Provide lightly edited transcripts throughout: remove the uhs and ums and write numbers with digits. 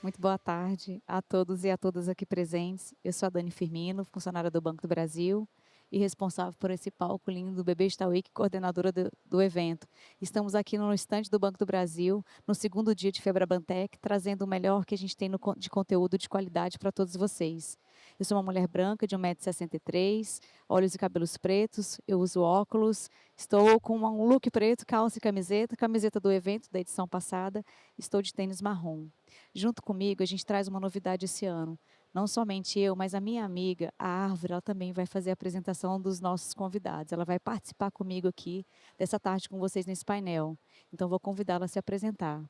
Muito boa tarde a todos e a todas aqui presentes. Eu sou a Dani Firmino, funcionária do Banco do Brasil e responsável por esse palco lindo do Bebê Star Week, coordenadora do evento. Estamos aqui no estande do Banco do Brasil, no segundo dia de Febrabantec, trazendo o melhor que a gente tem de conteúdo de qualidade para todos vocês. Eu sou uma mulher branca de 1,63 m, olhos e cabelos pretos, eu uso óculos, estou com um look preto, calça e camiseta do evento da edição passada, estou de tênis marrom. Junto comigo, a gente traz uma novidade esse ano. Não somente eu, mas a minha amiga, a Árvore, ela também vai fazer a apresentação dos nossos convidados. Ela vai participar comigo aqui dessa tarde com vocês nesse painel. Então, vou convidá-la a se apresentar.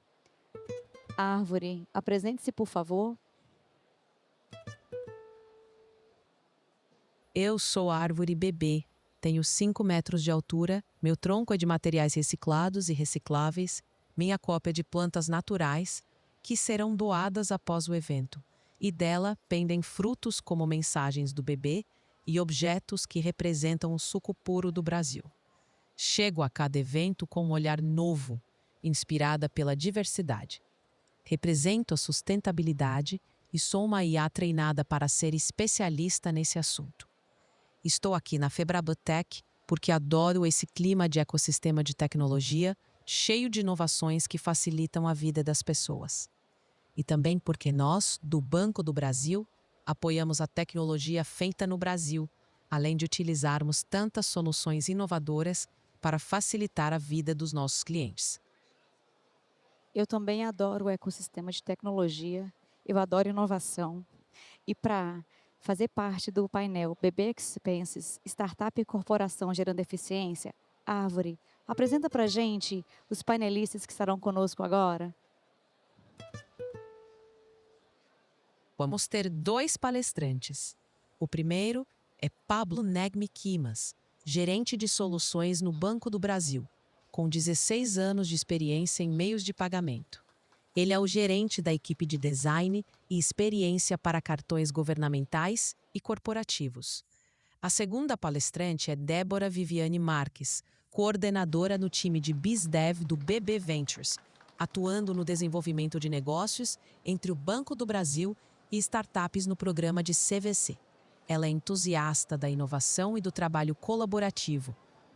Árvore, apresente-se, por favor. Eu sou a árvore bebê, tenho 5 metros de altura, meu tronco é de materiais reciclados e recicláveis, minha cópia é de plantas naturais, que serão doadas após o evento, e dela pendem frutos como mensagens do bebê e objetos que representam o suco puro do Brasil. Chego a cada evento com um olhar novo, inspirada pela diversidade. Represento a sustentabilidade e sou uma IA treinada para ser especialista nesse assunto. Estou aqui na Febrabantec porque adoro esse clima de ecossistema de tecnologia cheio de inovações que facilitam a vida das pessoas. E também porque nós, do Banco do Brasil, apoiamos a tecnologia feita no Brasil, além de utilizarmos tantas soluções inovadoras para facilitar a vida dos nossos clientes. Eu também adoro o ecossistema de tecnologia, eu adoro inovação. E para fazer parte do painel Bebê Expenses, Startup e Corporação Gerando Eficiência, Árvore, apresenta para a gente os painelistas que estarão conosco agora. Vamos ter 2 palestrantes. O primeiro é Pablo Negmi Quimas, gerente de soluções no Banco do Brasil, com 16 anos de experiência em meios de pagamento. Ele é o gerente da equipe de design e experiência para cartões governamentais e corporativos. A segunda palestrante é Débora Viviane Marques, coordenadora no time de BizDev do BB Ventures, atuando no desenvolvimento de negócios entre o Banco do Brasil e startups no programa de CVC. Ela é entusiasta da inovação e do trabalho colaborativo,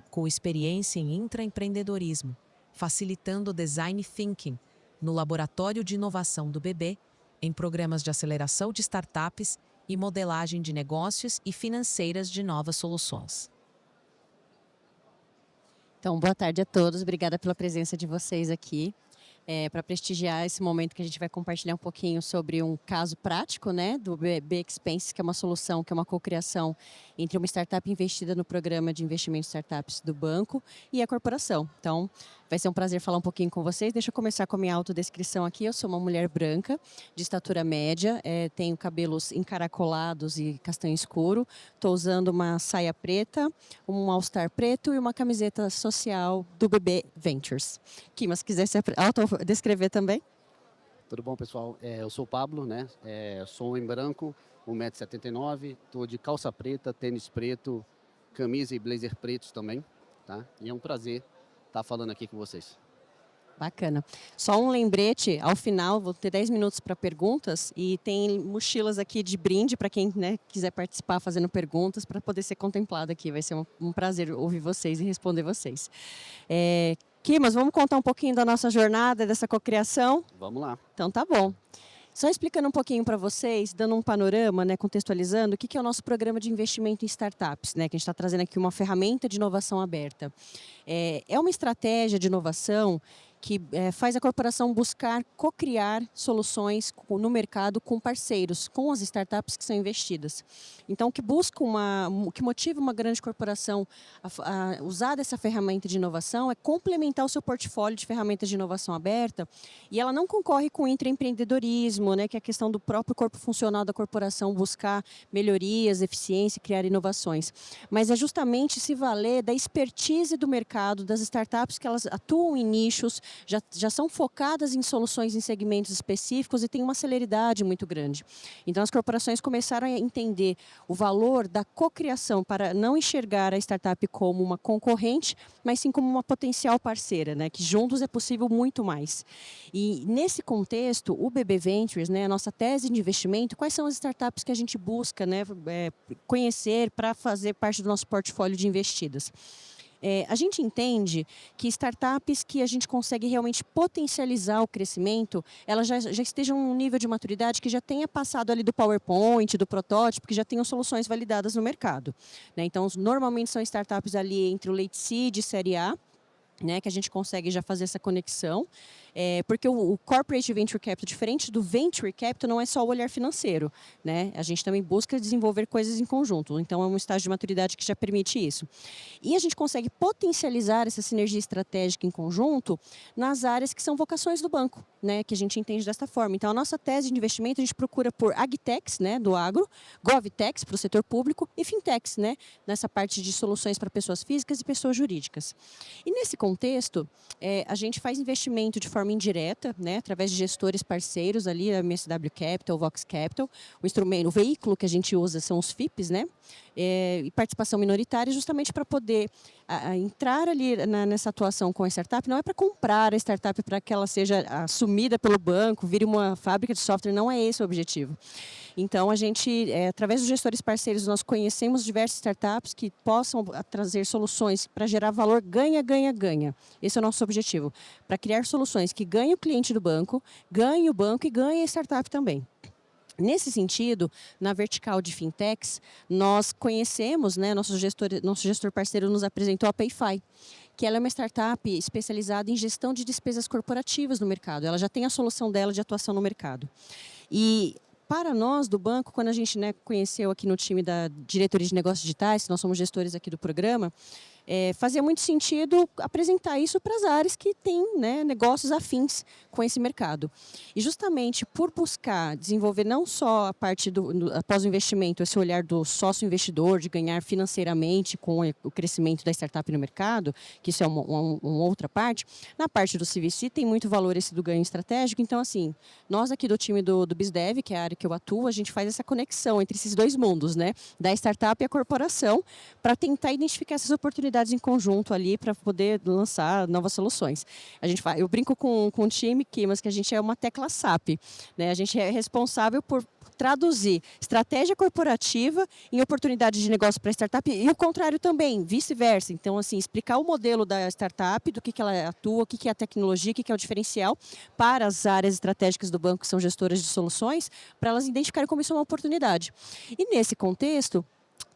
com experiência em intraempreendedorismo, facilitando o design thinking no Laboratório de Inovação do BB, em programas de aceleração de startups e modelagem de negócios e financeiras de novas soluções. Então, boa tarde a todos. Obrigada pela presença de vocês aqui. Para prestigiar esse momento que a gente vai compartilhar um pouquinho sobre um caso prático, né, do BB Expense, que é uma solução, que é uma cocriação entre uma startup investida no programa de investimento de startups do banco e a corporação. Então, vai ser um prazer falar um pouquinho com vocês. Deixa eu começar com a minha autodescrição aqui. Eu sou uma mulher branca, de estatura média, tenho cabelos encaracolados e castanho escuro. Estou usando uma saia preta, um all-star preto e uma camiseta social do BB Ventures. Mas se quiser se autodescrever também. Tudo bom, pessoal? Eu sou o Pablo, né? Sou homem branco, 1,79 m, estou de calça preta, tênis preto, camisa e blazer pretos também, tá? E é um prazer estar falando aqui com vocês. Bacana. Só um lembrete, ao final vou ter 10 minutos para perguntas e tem mochilas aqui de brinde para quem, né, quiser participar fazendo perguntas para poder ser contemplado aqui. Vai ser um prazer ouvir vocês e responder vocês. Mas vamos contar um pouquinho da nossa jornada, dessa cocriação? Vamos lá. Então tá bom. Só explicando um pouquinho para vocês, dando um panorama, né, contextualizando, o que é o nosso programa de investimento em startups, né, que a gente está trazendo aqui uma ferramenta de inovação aberta. É uma estratégia de inovação que faz a corporação buscar cocriar soluções no mercado com parceiros, com as startups que são investidas. Então, o que motiva uma grande corporação a usar dessa ferramenta de inovação é complementar o seu portfólio de ferramentas de inovação aberta, e ela não concorre com o intraempreendedorismo, né, que é a questão do próprio corpo funcional da corporação buscar melhorias, eficiência, criar inovações. Mas é justamente se valer da expertise do mercado, das startups que elas atuam em nichos, já são focadas em soluções em segmentos específicos e têm uma celeridade muito grande. Então, as corporações começaram a entender o valor da cocriação para não enxergar a startup como uma concorrente, mas sim como uma potencial parceira, né? Que juntos é possível muito mais. E nesse contexto, o BB Ventures, né, a nossa tese de investimento, quais são as startups que a gente busca, né, conhecer para fazer parte do nosso portfólio de investidas? A gente entende que startups que a gente consegue realmente potencializar o crescimento, elas já estejam num nível de maturidade que já tenha passado ali do PowerPoint, do protótipo, que já tenham soluções validadas no mercado, né? Então, normalmente são startups ali entre o late seed e série A, né, que a gente consegue já fazer essa conexão, porque o Corporate Venture Capital, diferente do Venture Capital, não é só o olhar financeiro, né? A gente também busca desenvolver coisas em conjunto, então é um estágio de maturidade que já permite isso. E a gente consegue potencializar essa sinergia estratégica em conjunto nas áreas que são vocações do banco, né, que a gente entende desta forma. Então, a nossa tese de investimento, a gente procura por agtechs, né, do agro, govtechs para o setor público e fintechs, né, nessa parte de soluções para pessoas físicas e pessoas jurídicas. E nesse contexto, a gente faz investimento de forma indireta, né, através de gestores parceiros ali, a MSW Capital, Vox Capital. O instrumento, o veículo que a gente usa são os FIPs, né, e participação minoritária, justamente para poder entrar ali nessa atuação com a startup. Não é para comprar a startup para que ela seja assumida pelo banco, vire uma fábrica de software, não é esse o objetivo. Então, a gente, através dos gestores parceiros, nós conhecemos diversas startups que possam trazer soluções para gerar valor ganha, ganha, ganha. Esse é o nosso objetivo, para criar soluções que ganhem o cliente do banco, ganhem o banco e ganhem a startup também. Nesse sentido, na vertical de fintechs, nós conhecemos, né, nosso gestor parceiro nos apresentou a Payfy, que ela é uma startup especializada em gestão de despesas corporativas no mercado. Ela já tem a solução dela de atuação no mercado. E para nós do banco, quando a gente, né, conheceu aqui no time da diretoria de negócios digitais, nós somos gestores aqui do programa, fazia muito sentido apresentar isso para as áreas que têm, né, negócios afins com esse mercado. E justamente por buscar desenvolver não só a parte após o investimento, esse olhar do sócio investidor, de ganhar financeiramente com o crescimento da startup no mercado, que isso é uma outra parte, na parte do CVC tem muito valor esse do ganho estratégico. Então, assim, nós aqui do time do BizDev, que é a área que eu atuo, a gente faz essa conexão entre esses dois mundos, né, da startup e a corporação, para tentar identificar essas oportunidades em conjunto ali para poder lançar novas soluções. Eu brinco com o time mas que a gente é uma tecla SAP, né? A gente é responsável por traduzir estratégia corporativa em oportunidades de negócio para a startup e o contrário também, vice-versa. Então, assim, explicar o modelo da startup, do que ela atua, o que é a tecnologia, o que é o diferencial para as áreas estratégicas do banco, que são gestoras de soluções, para elas identificarem como isso é uma oportunidade. E nesse contexto,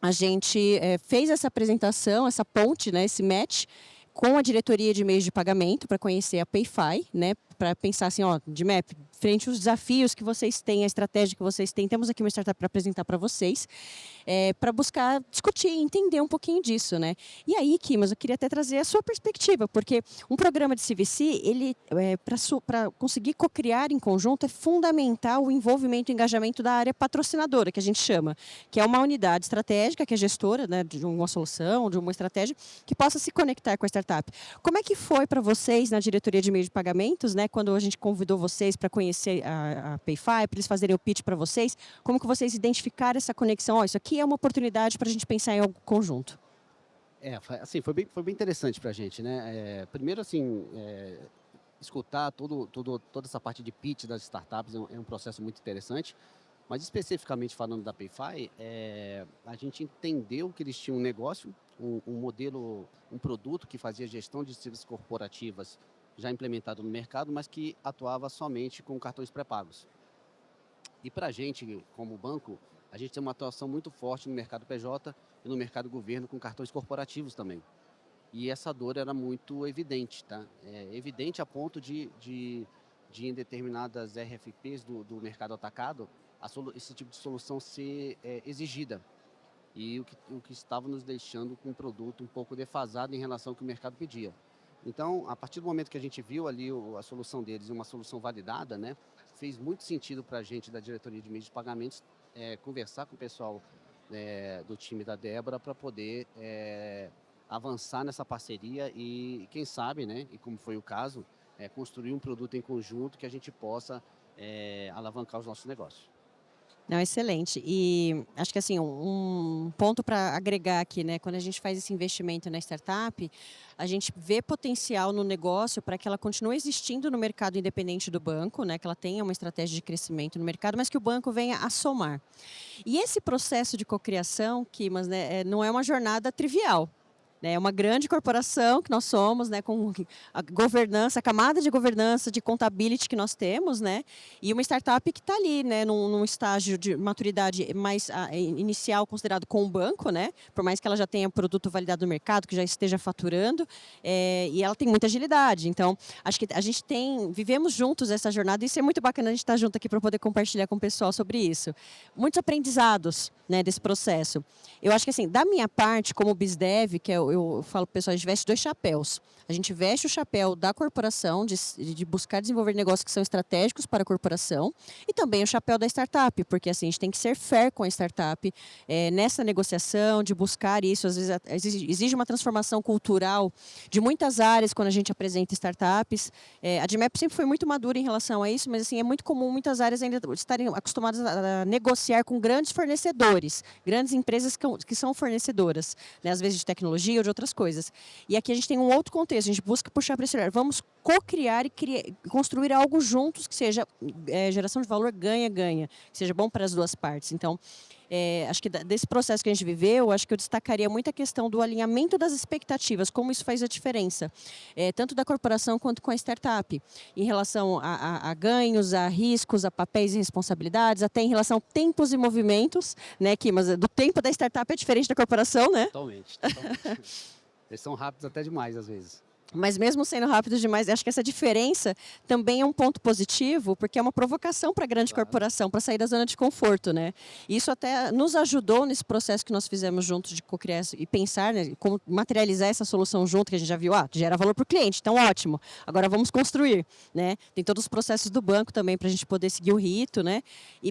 a gente fez essa apresentação, essa ponte, né, esse match, com a diretoria de meios de pagamento para conhecer a Payfy, né, para pensar assim, ó, DMAP, frente aos desafios que vocês têm, a estratégia que vocês têm, temos aqui uma startup para apresentar para vocês, para buscar discutir e entender um pouquinho disso, né? E aí, Kimas, eu queria até trazer a sua perspectiva, porque um programa de CVC, ele, para conseguir cocriar em conjunto, é fundamental o envolvimento e engajamento da área patrocinadora, que a gente chama, que é uma unidade estratégica, que é gestora, né, de uma solução, de uma estratégia, que possa se conectar com a startup. Como é que foi para vocês, na diretoria de meio de pagamentos, né, quando a gente convidou vocês para conhecer a Payfy, para eles fazerem o pitch para vocês, como que vocês identificaram essa conexão? Isso aqui é uma oportunidade para a gente pensar em algo conjunto. Assim, foi bem interessante para a gente, né? Primeiro, assim, escutar toda essa parte de pitch das startups é um processo muito interessante, mas especificamente falando da Payfy, a gente entendeu que eles tinham um negócio, um modelo, um produto que fazia gestão de serviços corporativas já implementado no mercado, mas que atuava somente com cartões pré-pagos. E para a gente, como banco, a gente tem uma atuação muito forte no mercado PJ e no mercado governo com cartões corporativos também. E essa dor era muito evidente, tá? Evidente a ponto de em determinadas RFPs do mercado atacado, esse tipo de solução ser exigida. E o que estava nos deixando com um produto um pouco defasado em relação ao que o mercado pedia. Então, a partir do momento que a gente viu ali a solução deles, uma solução validada, né, fez muito sentido para a gente da diretoria de meios de pagamentos conversar com o pessoal do time da Débora para poder avançar nessa parceria e quem sabe, né, e como foi o caso, construir um produto em conjunto que a gente possa alavancar os nossos negócios. Não, excelente. E acho que assim, um ponto para agregar aqui, né? Quando a gente faz esse investimento na startup, a gente vê potencial no negócio para que ela continue existindo no mercado independente do banco, né? Que ela tenha uma estratégia de crescimento no mercado, mas que o banco venha a somar. E esse processo de cocriação, Kimas, né, não é uma jornada trivial. É uma grande corporação que nós somos, né, com a governança, a camada de governança, de contabilidade que nós temos, né, e uma startup que está ali, né, num estágio de maturidade mais inicial considerado com o banco, né, por mais que ela já tenha produto validado no mercado, que já esteja faturando, e ela tem muita agilidade. Então, acho que a gente vivemos juntos essa jornada e isso é muito bacana a gente estar junto aqui para poder compartilhar com o pessoal sobre isso. Muitos aprendizados, né, desse processo. Eu acho que assim, da minha parte, como BizDev, que eu falo para o pessoal, a gente veste 2 chapéus. A gente veste o chapéu da corporação, de buscar desenvolver negócios que são estratégicos para a corporação, e também o chapéu da startup, porque assim, a gente tem que ser fair com a startup nessa negociação, de buscar isso. Às vezes exige uma transformação cultural de muitas áreas quando a gente apresenta startups. A Admap sempre foi muito madura em relação a isso, mas assim, é muito comum muitas áreas ainda estarem acostumadas a negociar com grandes fornecedores, grandes empresas que são fornecedoras, né, às vezes de tecnologia ou de outras coisas. E aqui a gente tem um outro contexto, a gente busca puxar para esse olhar. Vamos co-criar e construir algo juntos que seja geração de valor ganha-ganha, que seja bom para as duas partes. Então, acho que desse processo que a gente viveu, acho que eu destacaria muito a questão do alinhamento das expectativas, como isso faz a diferença, tanto da corporação quanto com a startup, em relação a ganhos, a riscos, a papéis e responsabilidades, até em relação a tempos e movimentos, né, mas do tempo da startup é diferente da corporação, né? Totalmente. Eles são rápidos até demais, às vezes. Mas mesmo sendo rápido demais, acho que essa diferença também é um ponto positivo, porque é uma provocação para a grande corporação, para sair da zona de conforto, né? Isso até nos ajudou nesse processo que nós fizemos juntos de cocriar e pensar, né, como materializar essa solução junto, que a gente já viu, gera valor para o cliente, então ótimo, agora vamos construir, né? Tem todos os processos do banco também para a gente poder seguir o rito, né?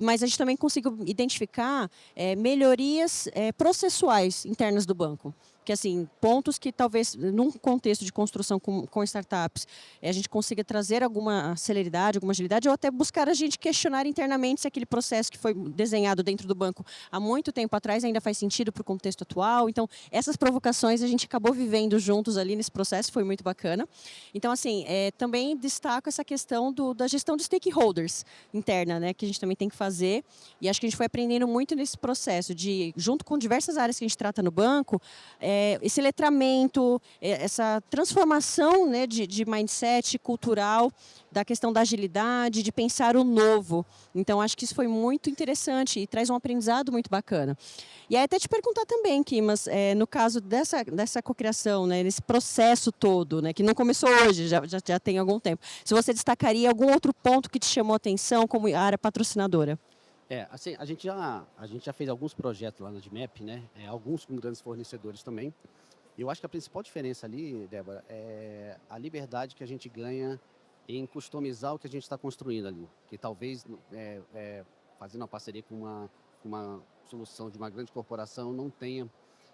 Mas a gente também conseguiu identificar melhorias processuais internas do banco. Que assim, pontos que talvez, num contexto de construção com startups, a gente consiga trazer alguma celeridade, alguma agilidade, ou até buscar a gente questionar internamente se aquele processo que foi desenhado dentro do banco há muito tempo atrás ainda faz sentido para o contexto atual. Então, essas provocações a gente acabou vivendo juntos ali nesse processo, foi muito bacana. Então, assim, também destaco essa questão da gestão de stakeholders interna, né, que a gente também tem que fazer, e acho que a gente foi aprendendo muito nesse processo, junto com diversas áreas que a gente trata no banco, esse letramento, essa transformação, né, de mindset cultural, da questão da agilidade, de pensar o novo. Então, acho que isso foi muito interessante e traz um aprendizado muito bacana. E aí, até te perguntar também, Kimas, no caso dessa cocriação, né, nesse processo todo, né, que não começou hoje, já tem algum tempo, se você destacaria algum outro ponto que te chamou a atenção como área patrocinadora? Assim, a gente já fez alguns projetos lá na Admap, né? Alguns com grandes fornecedores também. Eu acho que a principal diferença ali, Débora, é a liberdade que a gente ganha em customizar o que a gente está construindo ali. Que talvez, fazendo uma parceria com uma solução de uma grande corporação, não tenha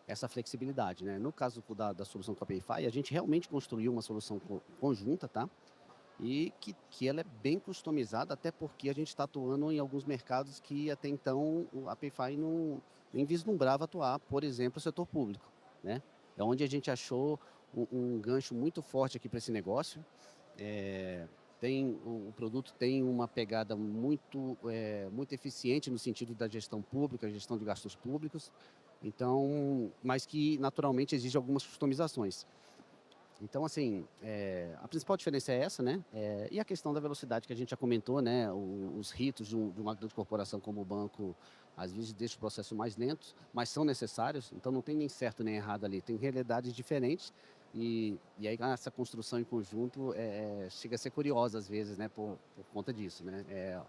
essa flexibilidade, né? No caso da solução com a Payfy, a gente realmente construiu uma solução conjunta, tá? E que ela é bem customizada, até porque a gente está atuando em alguns mercados que até então a Payfy não nem vislumbrava atuar, por exemplo, o setor público, né? É onde a gente achou um gancho muito forte aqui para esse negócio. O produto tem uma pegada muito eficiente no sentido da gestão pública, gestão de gastos públicos, então, mas que naturalmente exige algumas customizações. Então, assim, a principal diferença é essa, né? E a questão da velocidade que a gente já comentou, né? Os ritos de uma grande corporação como o banco, às vezes deixam o processo mais lento, mas são necessários, então não tem nem certo nem errado ali, tem realidades diferentes e aí essa construção em conjunto chega a ser curiosa às vezes, né? Por conta disso, né?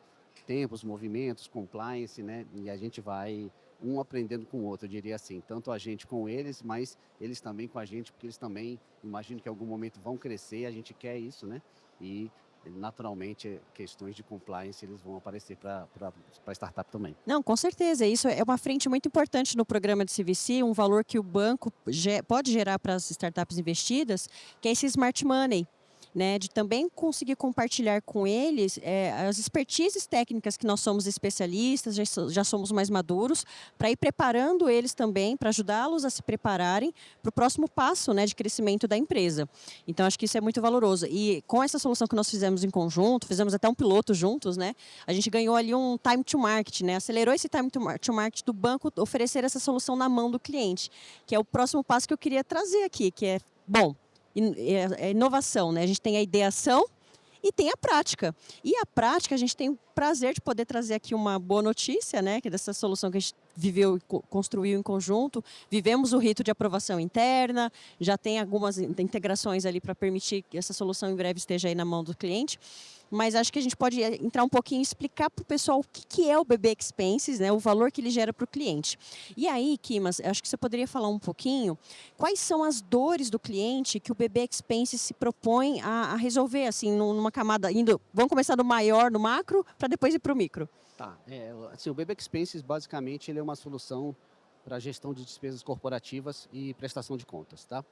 Tempos, movimentos, compliance, né? E a gente vai um aprendendo com o outro, eu diria assim, tanto a gente com eles, mas eles também com a gente, porque eles também, imagino que em algum momento vão crescer, a gente quer isso, né? E naturalmente questões de compliance eles vão aparecer para a startup também. Não, com certeza, isso é uma frente muito importante no programa de CVC, um valor que o banco pode gerar para as startups investidas, que é esse smart money. né, de também conseguir compartilhar com eles as expertises técnicas que nós somos especialistas, já somos mais maduros, para ir preparando eles também, para ajudá-los a se prepararem para o próximo passo, né, de crescimento da empresa. Então, acho que isso é muito valoroso. E com essa solução que nós fizemos em conjunto, fizemos até um piloto juntos, né, a gente ganhou ali um time to market, né, acelerou esse time to market do banco oferecer essa solução na mão do cliente, que é o próximo passo que eu queria trazer aqui, que é, bom, é inovação, né? A gente tem a ideação e tem a prática. E a prática, a gente tem o prazer de poder trazer aqui uma boa notícia, né? Que é dessa solução que a gente viveu e construiu em conjunto. Vivemos o rito de aprovação interna, já tem algumas integrações ali para permitir que essa solução em breve esteja aí na mão do cliente. Mas acho que a gente pode entrar um pouquinho e explicar para o pessoal o que é o BB Expenses, né, o valor que ele gera para o cliente. E aí, Kimas, acho que você poderia falar um pouquinho quais são as dores do cliente que o BB Expenses se propõe a resolver, assim, numa camada, vamos começar do maior, no macro, para depois ir para o micro. Tá, assim, o BB Expenses, basicamente, ele é uma solução para gestão de despesas corporativas e prestação de contas, tá?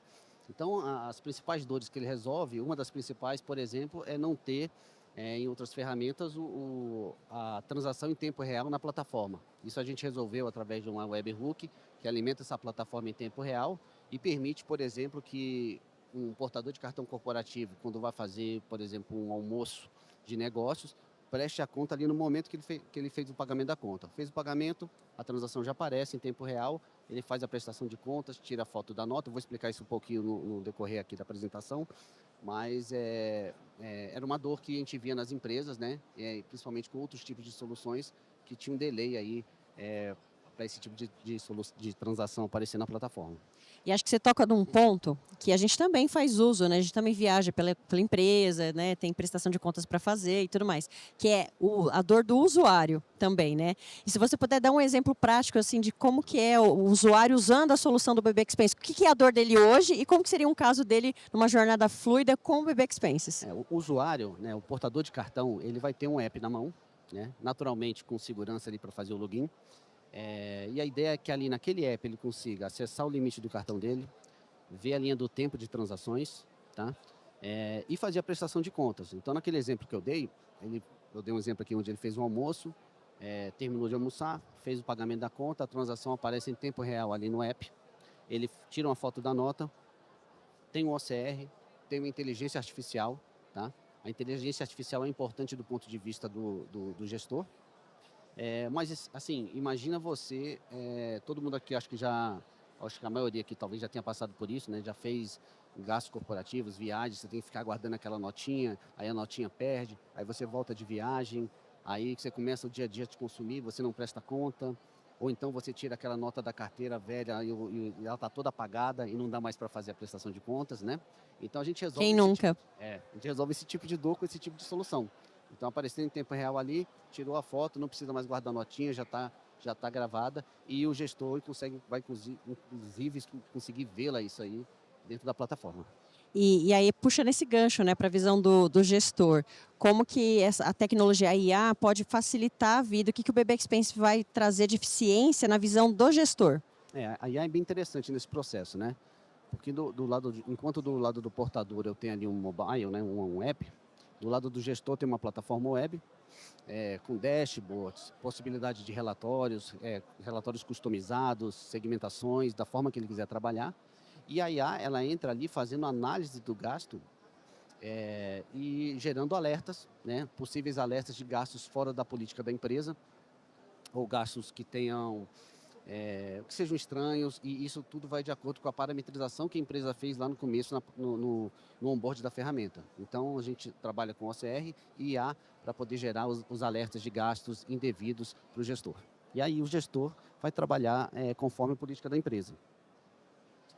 Então, as principais dores que ele resolve, uma das principais, por exemplo, é não ter em outras ferramentas, a transação em tempo real na plataforma. Isso a gente resolveu através de uma webhook que alimenta essa plataforma em tempo real e permite, por exemplo, que um portador de cartão corporativo, quando vai fazer, por exemplo, um almoço de negócios, preste a conta ali no momento que ele fez o pagamento da conta. Fez o pagamento, a transação já aparece em tempo real, ele faz a prestação de contas, tira a foto da nota, eu vou explicar isso um pouquinho no decorrer aqui da apresentação, mas era uma dor que a gente via nas empresas, né? Principalmente com outros tipos de soluções que tinham um delay aí para esse tipo de transação aparecer na plataforma. E acho que você toca num ponto que a gente também faz uso, né? A gente também viaja pela empresa, né? Tem prestação de contas para fazer e tudo mais, que é a dor do usuário também, né? E se você puder dar um exemplo prático assim de como que é o usuário usando a solução do BB Expenses, o que é a dor dele hoje e como que seria um caso dele numa jornada fluida com o BB Expenses? O usuário, né, o portador de cartão, ele vai ter um app na mão, né? Naturalmente com segurança ali para fazer o login. E a ideia é que ali naquele app ele consiga acessar o limite do cartão dele, ver a linha do tempo de transações, tá? E fazer a prestação de contas. Então, naquele exemplo que eu dei um exemplo aqui onde ele fez um almoço, terminou de almoçar, fez o pagamento da conta, a transação aparece em tempo real ali no app, ele tira uma foto da nota, tem um OCR, tem uma inteligência artificial, tá? A inteligência artificial é importante do ponto de vista do gestor. Mas, assim, imagina você, todo mundo aqui acho que a maioria aqui talvez já tenha passado por isso, né? Já fez gastos corporativos, viagens, você tem que ficar guardando aquela notinha, aí a notinha perde, aí você volta de viagem, aí você começa o dia a dia a te consumir, você não presta conta, ou então você tira aquela nota da carteira velha e ela está toda apagada e não dá mais para fazer a prestação de contas, né? Então a gente resolve Quem nunca? a gente resolve esse tipo de dor com esse tipo de solução. Então, aparecendo em tempo real ali, tirou a foto, não precisa mais guardar notinha, já tá gravada e o gestor vai inclusive conseguir vê-la isso aí dentro da plataforma. E aí puxa nesse gancho, né, para a visão do gestor. Como que a tecnologia, a IA, pode facilitar a vida? O que o BB Expense vai trazer de eficiência na visão do gestor? A IA é bem interessante nesse processo, né? Porque enquanto do lado do portador eu tenho ali um mobile, né, um app, do lado do gestor tem uma plataforma web com dashboards, possibilidade de relatórios customizados, segmentações, da forma que ele quiser trabalhar. E a IA, ela entra ali fazendo análise do gasto e gerando alertas, né, possíveis alertas de gastos fora da política da empresa, ou gastos que tenham que sejam estranhos, e isso tudo vai de acordo com a parametrização que a empresa fez lá no começo, no onboard da ferramenta. Então, a gente trabalha com OCR e IA para poder gerar os alertas de gastos indevidos para o gestor. E aí o gestor vai trabalhar conforme a política da empresa.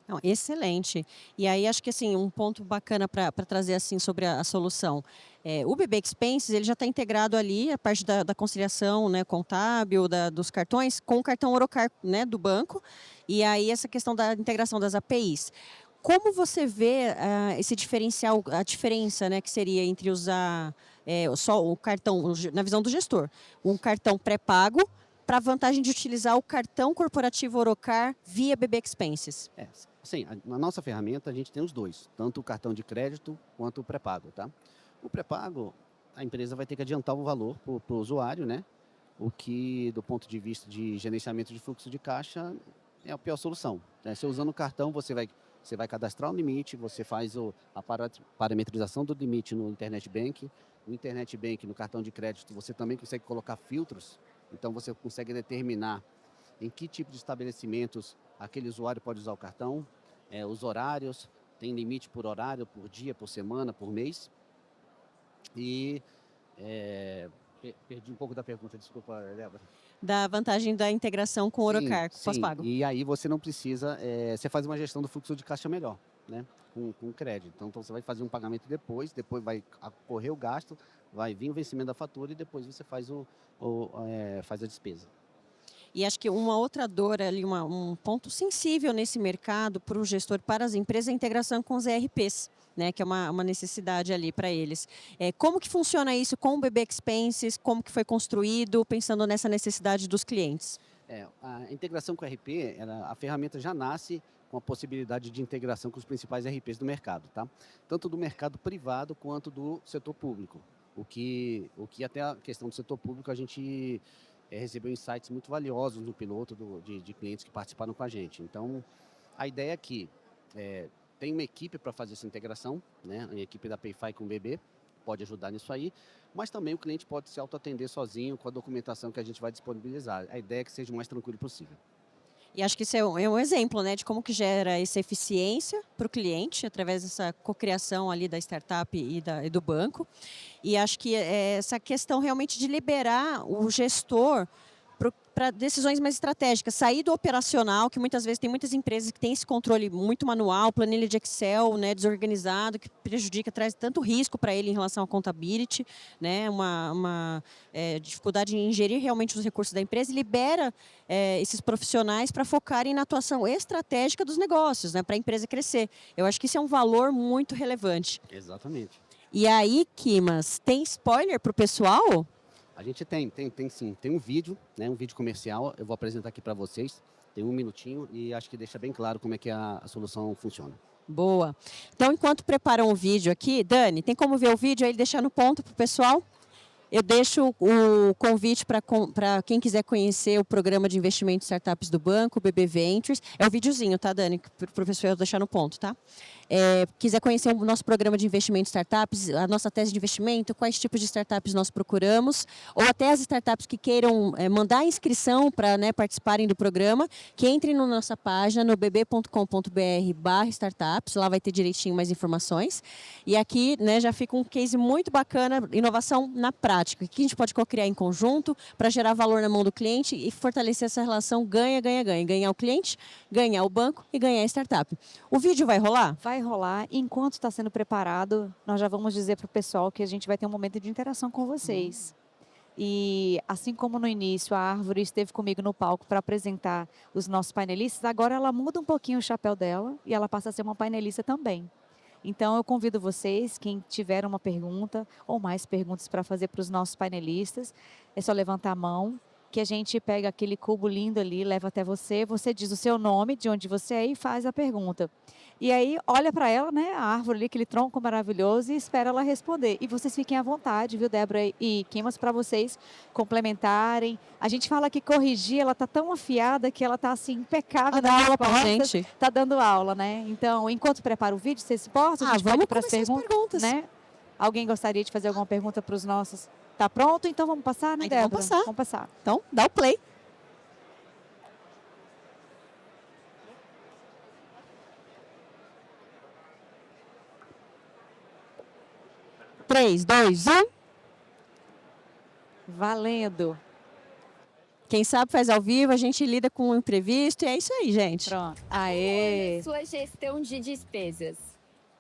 Não, excelente. E aí acho que assim um ponto bacana para trazer assim sobre a solução. O BB Expenses ele já está integrado ali a parte da conciliação, né, contábil, dos cartões com o cartão Orocar, né, do banco. E aí essa questão da integração das APIs. Como você vê esse diferencial, a diferença, né, que seria entre usar só o cartão, na visão do gestor, um cartão pré-pago para a vantagem de utilizar o cartão corporativo Orocar via BB Expenses? Sim, na nossa ferramenta a gente tem os dois, tanto o cartão de crédito quanto o pré-pago, tá? O pré-pago, a empresa vai ter que adiantar o valor para o usuário, né? O que, do ponto de vista de gerenciamento de fluxo de caixa, é a pior solução, né? Você usando o cartão, você vai cadastrar um limite, você faz a parametrização do limite no Internet Bank. No Internet Bank, no cartão de crédito, você também consegue colocar filtros, então você consegue determinar em que tipo de estabelecimentos aquele usuário pode usar o cartão, os horários, tem limite por horário, por dia, por semana, por mês. E perdi um pouco da pergunta, desculpa, Débora. Da vantagem da integração com o Orocar, com o pós-pago. E aí você não precisa, você faz uma gestão do fluxo de caixa melhor, né? Com crédito. Então você vai fazer um pagamento depois vai ocorrer o gasto, vai vir o vencimento da fatura e depois você faz faz a despesa. E acho que uma outra dor ali, um ponto sensível nesse mercado para o gestor, para as empresas, é a integração com os ERPs, né, que é uma necessidade ali para eles. Como que funciona isso com o BB Expenses? Como que foi construído, pensando nessa necessidade dos clientes? A integração com o RP, a ferramenta já nasce com a possibilidade de integração com os principais RPs do mercado, tá? Tanto do mercado privado quanto do setor público. O que até a questão do setor público a gente recebeu insights muito valiosos no piloto de clientes que participaram com a gente. Então, a ideia é que tem uma equipe para fazer essa integração, né? A equipe da Payfy com o BB pode ajudar nisso aí, mas também o cliente pode se autoatender sozinho com a documentação que a gente vai disponibilizar. A ideia é que seja o mais tranquilo possível. E acho que isso é um exemplo, né, de como que gera essa eficiência para o cliente, através dessa cocriação ali da startup e do banco. E acho que essa questão realmente de liberar o gestor para decisões mais estratégicas, sair do operacional, que muitas vezes tem muitas empresas que têm esse controle muito manual, planilha de Excel, né, desorganizado, que prejudica, traz tanto risco para ele em relação à contability, né, uma dificuldade em gerir realmente os recursos da empresa, e libera esses profissionais para focarem na atuação estratégica dos negócios, né, para a empresa crescer. Eu acho que isso é um valor muito relevante. Exatamente. E aí, Kimas, tem spoiler para o pessoal? A gente tem sim. Tem um vídeo, né, um vídeo comercial, eu vou apresentar aqui para vocês, tem 1 minutinho e acho que deixa bem claro como é que a solução funciona. Boa. Então, enquanto preparam o vídeo aqui, Dani, tem como ver o vídeo aí, deixar no ponto para o pessoal? Eu deixo o convite para quem quiser conhecer o programa de investimento de startups do banco, o BB Ventures. É o videozinho, tá, Dani? Para o professor deixar no ponto, tá? Quiser conhecer o nosso programa de investimento de startups, a nossa tese de investimento, quais tipos de startups nós procuramos, ou até as startups que queiram mandar a inscrição para, né, participarem do programa, que entrem na nossa página no bb.com.br/startups, lá vai ter direitinho mais informações. E aqui, né, já fica um case muito bacana, inovação na prática, que a gente pode co-criar em conjunto para gerar valor na mão do cliente e fortalecer essa relação ganha-ganha-ganha. Ganhar o cliente, ganhar o banco e ganhar a startup. O vídeo vai rolar? Vai rolar. Enquanto está sendo preparado, nós já vamos dizer para o pessoal que a gente vai ter um momento de interação com vocês. E assim como no início a Árvore esteve comigo no palco para apresentar os nossos painelistas, agora ela muda um pouquinho o chapéu dela e ela passa a ser uma painelista também. Então eu convido vocês, quem tiver uma pergunta ou mais perguntas para fazer para os nossos painelistas, é só levantar a mão, que a gente pega aquele cubo lindo ali, leva até você, você diz o seu nome, de onde você é e faz a pergunta. E aí olha para ela, né, a árvore ali, aquele tronco maravilhoso, e espera ela responder. E vocês fiquem à vontade, viu, Débora e Kimas, para vocês complementarem. A gente fala que corrigir, ela tá tão afiada que ela tá assim impecável Dá nas aula pra respostas. gente. Tá dando aula, né? Então, enquanto prepara o vídeo, vocês se importam? A gente Vamos pode ir para as começar as perguntas. né? Alguém gostaria de fazer alguma pergunta para os nossos? Tá pronto? Então vamos passar, né, Então Débora? vamos passar. Vamos passar. Então, dá o play. Três, dois, um. Valendo. Quem sabe faz ao vivo, a gente lida com o imprevisto e é isso aí, gente. Pronto. Aê! Sua gestão de despesas.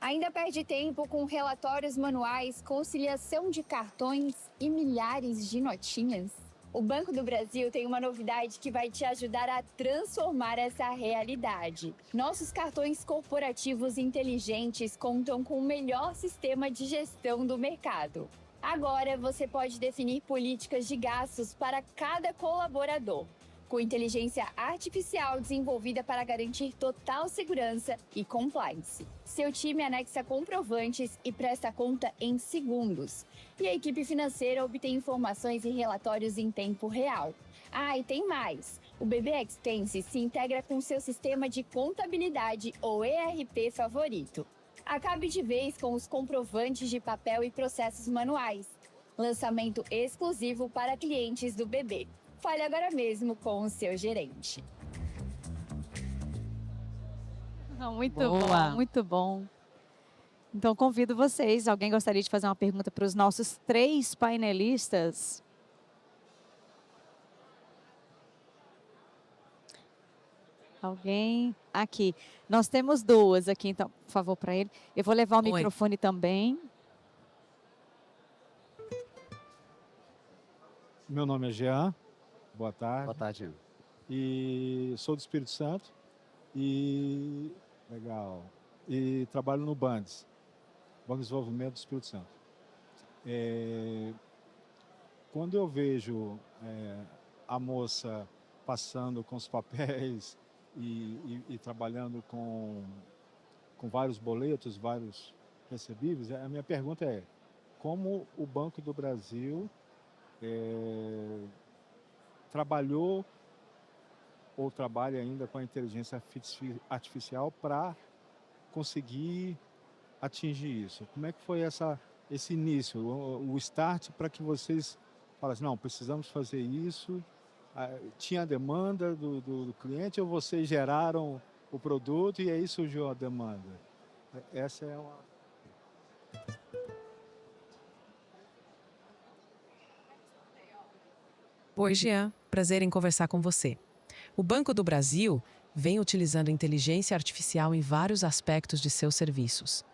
Ainda perde tempo com relatórios manuais, conciliação de cartões e milhares de notinhas? O Banco do Brasil tem uma novidade que vai te ajudar a transformar essa realidade. Nossos cartões corporativos inteligentes contam com o melhor sistema de gestão do mercado. Agora você pode definir políticas de gastos para cada colaborador, com inteligência artificial desenvolvida para garantir total segurança e compliance. Seu time anexa comprovantes e presta conta em segundos. E a equipe financeira obtém informações e relatórios em tempo real. Ah, e tem mais! O BB Expense se integra com seu sistema de contabilidade ou ERP favorito. Acabe de vez com os comprovantes de papel e processos manuais. Lançamento exclusivo para clientes do BB. Fale agora mesmo com o seu gerente. Muito Boa. bom, muito bom. Então, convido vocês. Alguém gostaria de fazer uma pergunta para os nossos 3 painelistas? Alguém? Aqui. Nós temos 2 aqui, então, por favor, para ele. Eu vou levar o Oi. microfone também. Meu nome é Jean, boa tarde. Boa tarde, Jean. E sou do Espírito Santo e legal. E trabalho no Bandes, Banco de Desenvolvimento do Espírito Santo. Quando eu vejo a moça passando com os papéis e trabalhando com vários boletos, vários recebíveis, a minha pergunta é: como o Banco do Brasil trabalhou ou trabalha ainda com a inteligência artificial para conseguir atingir isso? Como é que foi esse início, o start para que vocês falassem, não, precisamos fazer isso? Tinha a demanda do cliente ou vocês geraram o produto e aí surgiu a demanda? Essa é uma... Oi, Jean. Prazer em conversar com você. O Banco do Brasil vem utilizando inteligência artificial em vários aspectos de seus serviços.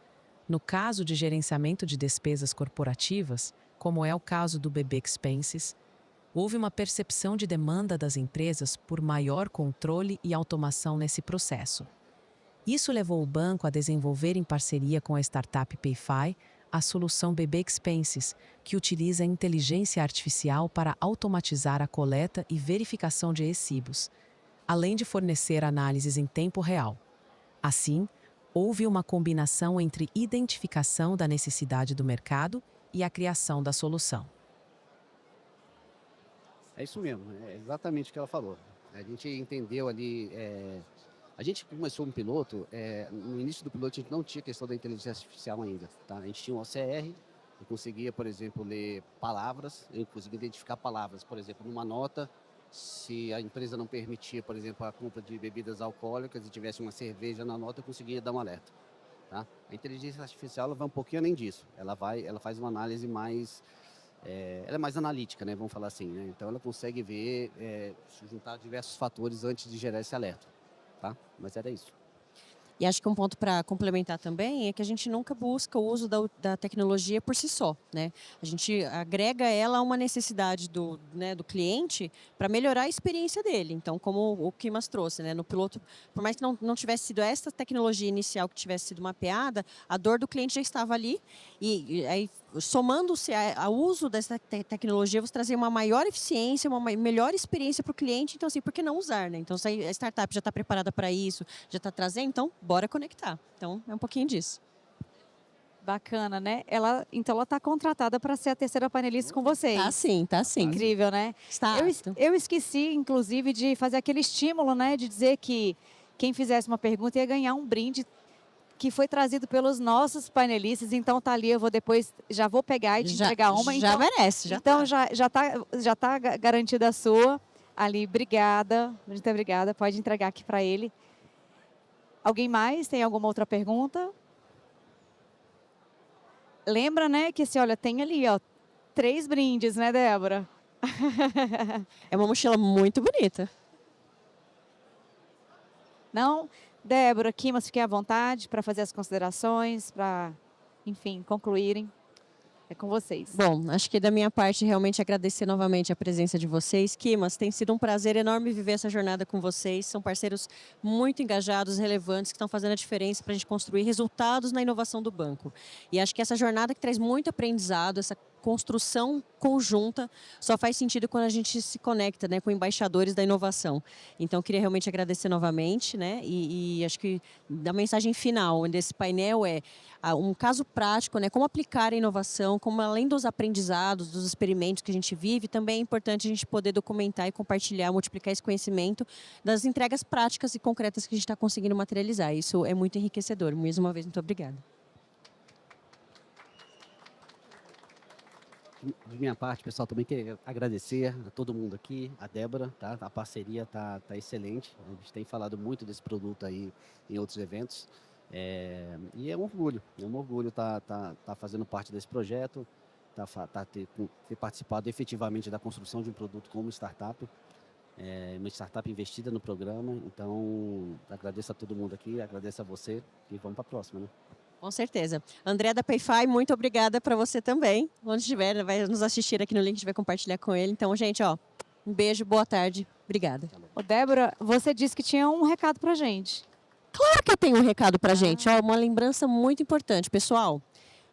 No caso de gerenciamento de despesas corporativas, como é o caso do BB Expenses, houve uma percepção de demanda das empresas por maior controle e automação nesse processo. Isso levou o banco a desenvolver em parceria com a startup Payfy a solução BB Expenses, que utiliza a inteligência artificial para automatizar a coleta e verificação de recibos, além de fornecer análises em tempo real. Assim, houve uma combinação entre identificação da necessidade do mercado e a criação da solução. É isso mesmo, é exatamente o que ela falou. A gente entendeu ali, a gente começou um piloto, no início do piloto a gente não tinha questão da inteligência artificial ainda, tá? A gente tinha um OCR, eu conseguia, por exemplo, ler palavras, eu conseguia identificar palavras, por exemplo, numa nota, se a empresa não permitia, por exemplo, a compra de bebidas alcoólicas e tivesse uma cerveja na nota, eu conseguia dar um alerta, tá? A inteligência artificial ela vai um pouquinho além disso, ela faz uma análise mais... ela é mais analítica, né? Vamos falar assim, né? Então ela consegue ver, juntar diversos fatores antes de gerar esse alerta, tá? Mas era isso. E acho que um ponto para complementar também é que a gente nunca busca o uso da tecnologia por si só, né? A gente agrega ela a uma necessidade do cliente para melhorar a experiência dele. Então, como o Kimas trouxe, né? No piloto, por mais que não tivesse sido essa tecnologia inicial que tivesse sido mapeada, a dor do cliente já estava ali e aí, somando-se ao uso dessa tecnologia, você trazer uma maior eficiência, uma melhor experiência para o cliente. Então, assim, por que não usar, né? Então, se a startup já está preparada para isso, já está trazendo, então, bora conectar. Então, é um pouquinho disso. Bacana, né? Então, ela está contratada para ser a terceira panelista com vocês. Tá sim. Incrível, né? Está apto. Eu esqueci, inclusive, de fazer aquele estímulo, né? De dizer que quem fizesse uma pergunta ia ganhar um brinde que foi trazido pelos nossos painelistas. Então, tá ali, eu vou depois, já vou pegar e te entregar uma. Já Então, merece, já então tá. já tá garantida a sua. Ali, obrigada. Muito obrigada. Pode entregar aqui para ele. Alguém mais? Tem alguma outra pergunta? Lembra, né, que olha, tem ali, ó, 3 brindes, né, Débora? É uma mochila muito bonita. Não? Débora, Kimas, fiquem à vontade para fazer as considerações, para, enfim, concluírem. É com vocês. Bom, acho que da minha parte, realmente agradecer novamente a presença de vocês. Kimas, tem sido um prazer enorme viver essa jornada com vocês. São parceiros muito engajados, relevantes, que estão fazendo a diferença para a gente construir resultados na inovação do banco. E acho que essa jornada que traz muito aprendizado, essa construção conjunta só faz sentido quando a gente se conecta, né, com embaixadores da inovação. Então, queria realmente agradecer novamente, né, e acho que a mensagem final desse painel é um caso prático, né, como aplicar a inovação, como além dos aprendizados, dos experimentos que a gente vive, também é importante a gente poder documentar e compartilhar, multiplicar esse conhecimento das entregas práticas e concretas que a gente está conseguindo materializar. Isso é muito enriquecedor. Mais uma vez, muito obrigada. De minha parte, pessoal, também queria agradecer a todo mundo aqui, a Débora, tá? A parceria tá excelente. A gente tem falado muito desse produto aí em outros eventos. E é um orgulho tá fazendo parte desse projeto, ter participado efetivamente da construção de um produto como startup, uma startup investida no programa. Então, agradeço a todo mundo aqui, agradeço a você e vamos para a próxima, né? Com certeza. André da Payfy, muito obrigada para você também. Onde estiver, vai nos assistir aqui no link, a gente vai compartilhar com ele. Então, gente, um beijo, boa tarde. Obrigada. Ô, Débora, você disse que tinha um recado pra gente. Claro que eu tenho um recado para a gente. Uma lembrança muito importante, pessoal.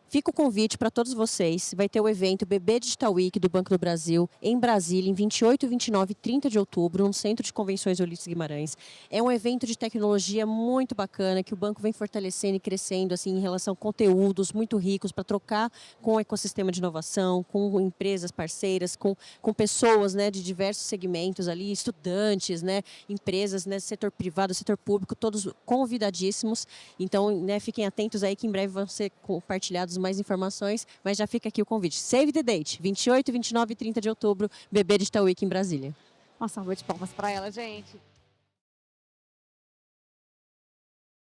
Fica o convite para todos vocês. Vai ter o evento BB Digital Week do Banco do Brasil em Brasília, em 28, 29 e 30 de outubro, no Centro de Convenções Ulisses Guimarães. É um evento de tecnologia muito bacana, que o banco vem fortalecendo e crescendo assim, em relação a conteúdos muito ricos para trocar com o ecossistema de inovação, com empresas parceiras, com pessoas, né, de diversos segmentos ali, estudantes, né, empresas, né, setor privado, setor público, todos convidadíssimos. Então, né, fiquem atentos aí que em breve vão ser compartilhados mais informações, mas já fica aqui o convite. Save the date, 28, 29 e 30 de outubro, BB Digital Week em Brasília. Nossa, uma salva de palmas pra ela, gente.